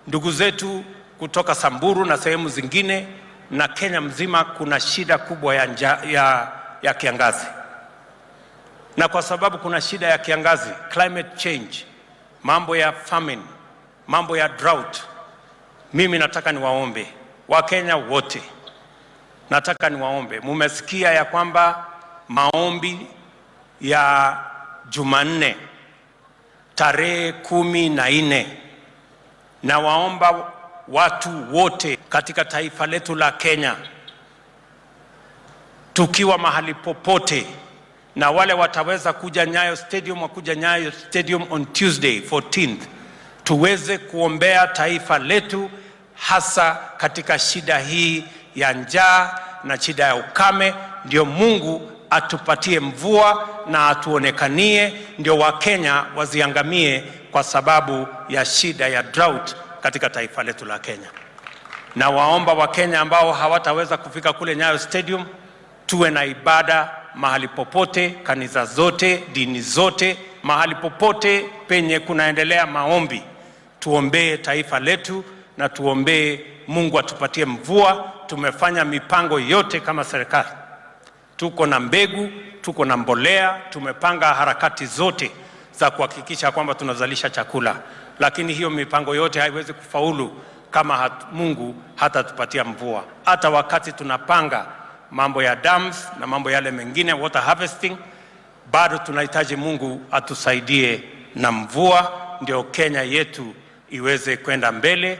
Ndugu zetu kutoka Samburu na sehemu zingine na Kenya mzima kuna shida kubwa ya kiangazi. Na kwa sababu kuna shida ya kiangazi, climate change, mambo ya famine, mambo ya drought, mimi nataka niwaombe Wakenya wote, nataka niwaombe, mumesikia ya kwamba maombi ya Jumanne tarehe 14, na waomba watu wote katika taifa letu la Kenya, tukiwa mahali popote, na wale wataweza kuja Nyayo Stadium, wakuja Nyayo Stadium on Tuesday 14th, tuweze kuombea taifa letu, hasa katika shida hii ya njaa na shida ya ukame. Ndio Mungu atupatie mvua na atuonekanie, ndio Wakenya waziangamie kwa sababu ya shida ya drought katika taifa letu la Kenya. Na waomba Wakenya ambao hawataweza kufika kule Nyayo Stadium, tuwe na ibada mahali popote, kanisa zote, dini zote, mahali popote penye kunaendelea maombi, tuombee taifa letu na tuombee Mungu atupatie mvua. Tumefanya mipango yote kama serikali, tuko na mbegu, tuko na mbolea, tumepanga harakati zote za kuhakikisha kwamba tunazalisha chakula, lakini hiyo mipango yote haiwezi kufaulu kama Mungu hatatupatia mvua. Hata wakati tunapanga mambo ya dams na mambo yale mengine, water harvesting, bado tunahitaji Mungu atusaidie na mvua, ndio Kenya yetu iweze kwenda mbele.